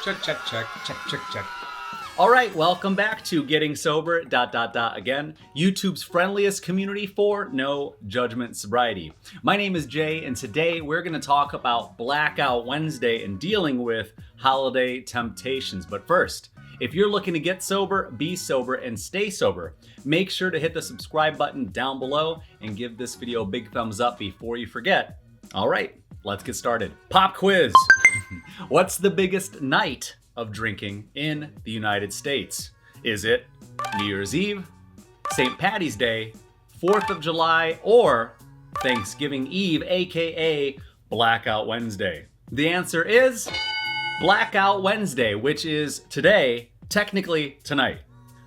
Check. All right, welcome back to Getting Sober, again, YouTube's friendliest community for no judgment sobriety. My name is Jay, and today we're going to talk about Blackout Wednesday and dealing with holiday temptations. But first, if you're looking to get sober, be sober, and stay sober, make sure to hit the subscribe button down below and give this video a big thumbs up before you forget. All right, let's get started. Pop quiz. What's the biggest night of drinking in the United States? Is it New Year's Eve, St. Patty's Day, 4th of July, or Thanksgiving Eve, aka Blackout Wednesday? The answer is Blackout Wednesday, which is today, technically tonight.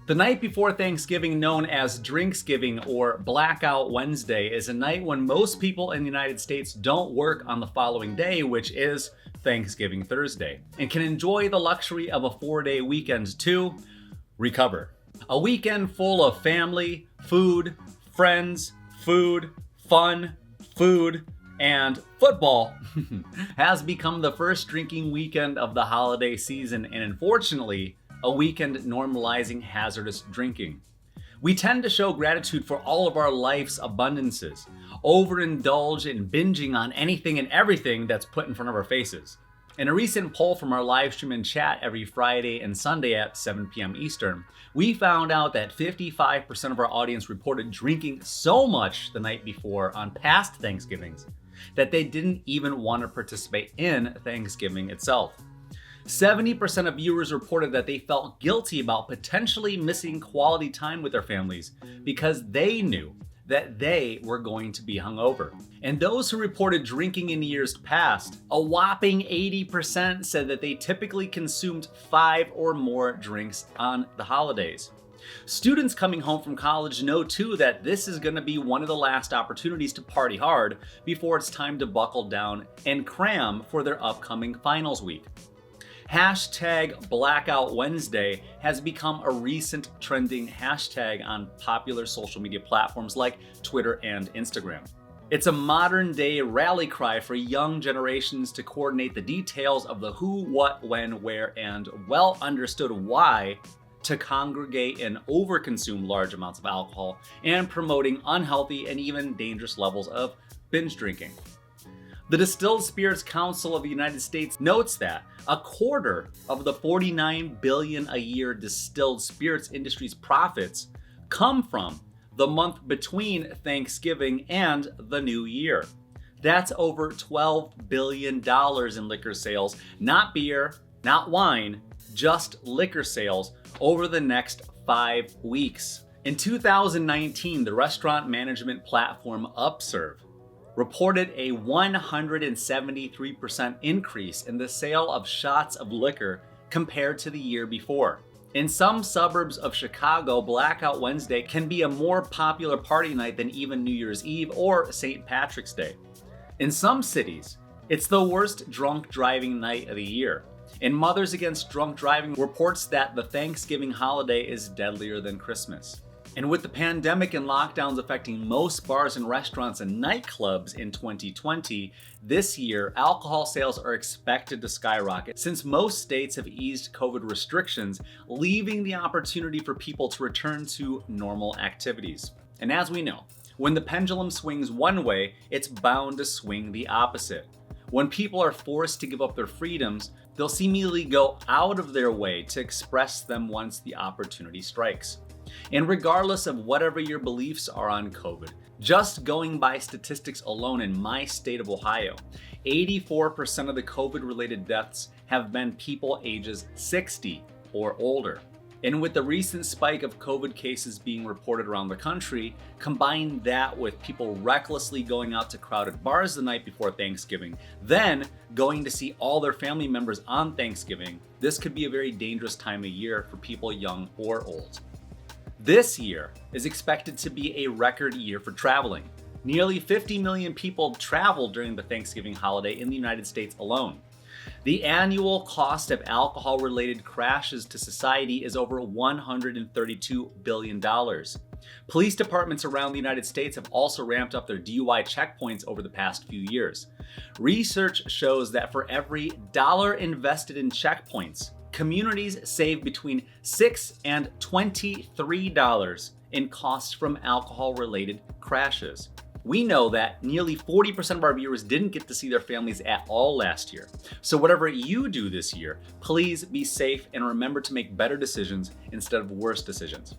The night before Thanksgiving, known as Drinksgiving or Blackout Wednesday, is a night when most people in the United States don't work on the following day, which is Thanksgiving Thursday, and can enjoy the luxury of a 4-day weekend to recover. A weekend full of family, food, friends, food, fun, food, and football has become the first drinking weekend of the holiday season, and unfortunately, a weekend normalizing hazardous drinking. We tend to show gratitude for all of our life's abundances, overindulge in binging on anything and everything that's put in front of our faces. In a recent poll from our live stream and chat every Friday and Sunday at 7 p.m. Eastern, we found out that 55% of our audience reported drinking so much the night before on past Thanksgivings that they didn't even want to participate in Thanksgiving itself. 70% of viewers reported that they felt guilty about potentially missing quality time with their families because they knew that they were going to be hungover. And those who reported drinking in years past, a whopping 80% said that they typically consumed 5 or more drinks on the holidays. Students coming home from college know too that this is going to be one of the last opportunities to party hard before it's time to buckle down and cram for their upcoming finals week. Hashtag Blackout Wednesday has become a recent trending hashtag on popular social media platforms like Twitter and Instagram. It's a modern day rally cry for young generations to coordinate the details of the who, what, when, where, and well understood why to congregate and overconsume large amounts of alcohol and promoting unhealthy and even dangerous levels of binge drinking. The Distilled Spirits Council of the United States notes that a quarter of the $49 billion a year distilled spirits industry's profits come from the month between Thanksgiving and the New Year. That's over $12 billion in liquor sales, not beer, not wine, just liquor sales over the next 5 weeks. In 2019, the restaurant management platform Upserve reported a 173% increase in the sale of shots of liquor compared to the year before. In some suburbs of Chicago, Blackout Wednesday can be a more popular party night than even New Year's Eve or St. Patrick's Day. In some cities, it's the worst drunk driving night of the year. And Mothers Against Drunk Driving reports that the Thanksgiving holiday is deadlier than Christmas. And with the pandemic and lockdowns affecting most bars and restaurants and nightclubs in 2020, this year, alcohol sales are expected to skyrocket since most states have eased COVID restrictions, leaving the opportunity for people to return to normal activities. And as we know, when the pendulum swings one way, it's bound to swing the opposite. When people are forced to give up their freedoms, they'll seemingly go out of their way to express them once the opportunity strikes. And regardless of whatever your beliefs are on COVID, just going by statistics alone in my state of Ohio, 84% of the COVID-related deaths have been people ages 60 or older. And with the recent spike of COVID cases being reported around the country, combine that with people recklessly going out to crowded bars the night before Thanksgiving, then going to see all their family members on Thanksgiving, this could be a very dangerous time of year for people young or old. This year is expected to be a record year for traveling. Nearly 50 million people traveled during the Thanksgiving holiday in the United States alone. The annual cost of alcohol-related crashes to society is over $132 billion. Police departments around the United States have also ramped up their DUI checkpoints over the past few years. Research shows that for every dollar invested in checkpoints, communities save between $6 and $23 in costs from alcohol-related crashes. We know that nearly 40% of our viewers didn't get to see their families at all last year. So whatever you do this year, please be safe and remember to make better decisions instead of worse decisions.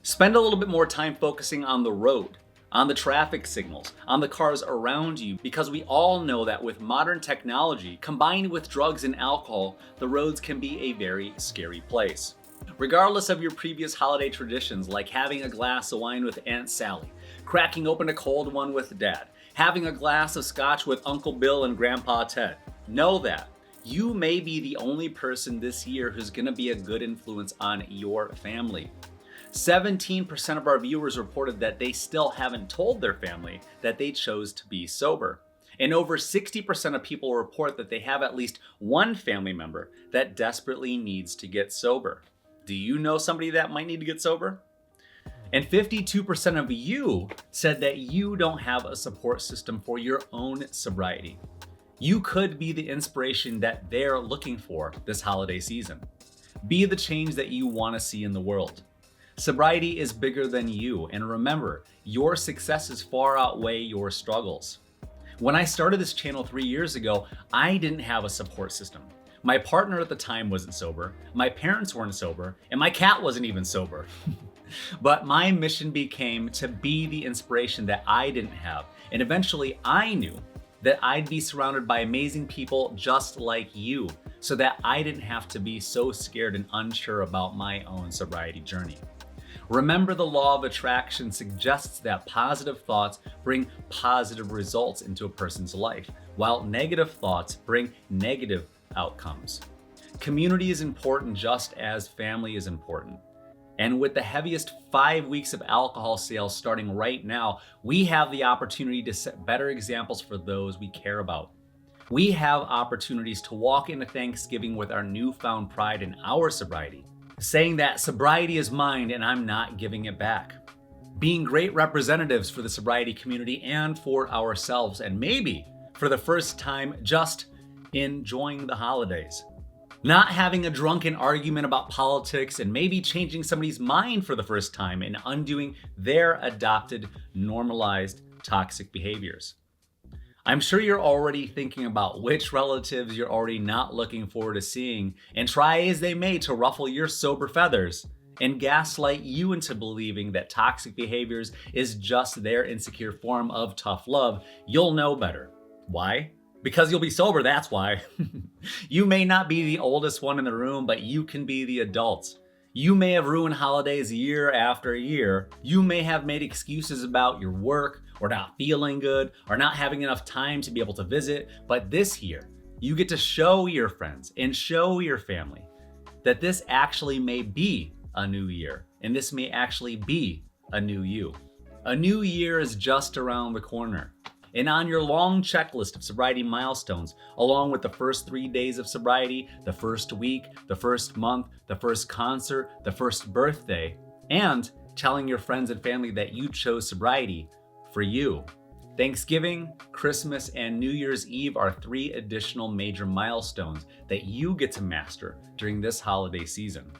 Spend a little bit more time focusing on the road, on the traffic signals, on the cars around you, because we all know that with modern technology combined with drugs and alcohol, the roads can be a very scary place. Regardless of your previous holiday traditions, like having a glass of wine with Aunt Sally, cracking open a cold one with Dad, having a glass of scotch with Uncle Bill and Grandpa Ted, know that you may be the only person this year who's going to be a good influence on your family. 17% of our viewers reported that they still haven't told their family that they chose to be sober. And over 60% of people report that they have at least one family member that desperately needs to get sober. Do you know somebody that might need to get sober? And 52% of you said that you don't have a support system for your own sobriety. You could be the inspiration that they're looking for this holiday season. Be the change that you want to see in the world. Sobriety is bigger than you, and remember, your successes far outweigh your struggles. When I started this channel 3 years ago, I didn't have a support system. My partner at the time wasn't sober, my parents weren't sober, and my cat wasn't even sober. But my mission became to be the inspiration that I didn't have, and eventually I knew that I'd be surrounded by amazing people just like you, so that I didn't have to be so scared and unsure about my own sobriety journey. Remember, the law of attraction suggests that positive thoughts bring positive results into a person's life, while negative thoughts bring negative outcomes. Community is important just as family is important. And with the heaviest 5 weeks of alcohol sales starting right now, we have the opportunity to set better examples for those we care about. We have opportunities to walk into Thanksgiving with our newfound pride in our sobriety, saying that sobriety is mine and I'm not giving it back. Being great representatives for the sobriety community and for ourselves, and maybe for the first time, just enjoying the holidays. Not having a drunken argument about politics and maybe changing somebody's mind for the first time and undoing their adopted, normalized, toxic behaviors. I'm sure you're already thinking about which relatives you're already not looking forward to seeing, and try as they may to ruffle your sober feathers and gaslight you into believing that toxic behaviors is just their insecure form of tough love. You'll know better. Why? Because you'll be sober, that's why. You may not be the oldest one in the room, but you can be the adult. You may have ruined holidays year after year. You may have made excuses about your work, or not feeling good, or not having enough time to be able to visit. But this year, you get to show your friends and show your family that this actually may be a new year, and this may actually be a new you. A new year is just around the corner. And on your long checklist of sobriety milestones, along with the first 3 days of sobriety, the first week, the first month, the first concert, the first birthday, and telling your friends and family that you chose sobriety for you. Thanksgiving, Christmas, and New Year's Eve are 3 additional major milestones that you get to master during this holiday season.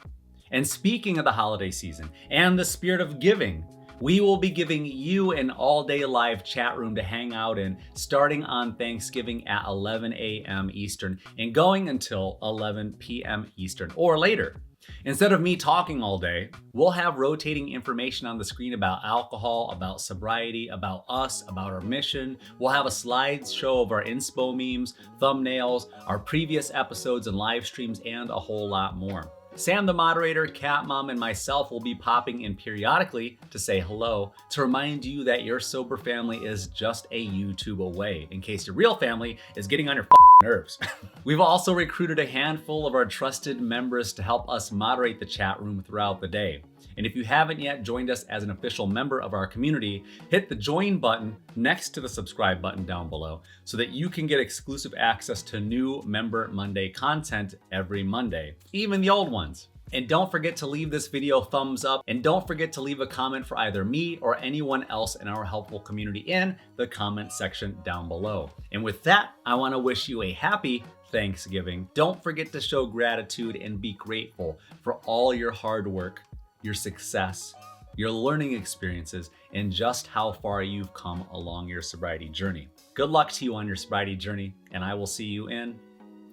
And speaking of the holiday season and the spirit of giving, we will be giving you an all-day live chat room to hang out in starting on Thanksgiving at 11 a.m. Eastern and going until 11 p.m. Eastern or later. Instead of me talking all day, we'll have rotating information on the screen about alcohol, about sobriety, about us, about our mission. We'll have a slideshow of our inspo memes, thumbnails, our previous episodes and live streams, and a whole lot more. Sam, the moderator, Cat Mom, and myself will be popping in periodically to say hello, to remind you that your sober family is just a YouTube away, in case your real family is getting on your nerves. We've also recruited a handful of our trusted members to help us moderate the chat room throughout the day. And if you haven't yet joined us as an official member of our community, hit the join button next to the subscribe button down below so that you can get exclusive access to new Member Monday content every Monday, even the old ones. And don't forget to leave this video a thumbs up, and don't forget to leave a comment for either me or anyone else in our helpful community in the comment section down below. And with that, I want to wish you a happy Thanksgiving. Don't forget to show gratitude and be grateful for all your hard work, your success, your learning experiences, and just how far you've come along your sobriety journey. Good luck to you on your sobriety journey, and I will see you in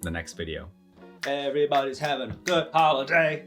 the next video. Everybody's having a good holiday.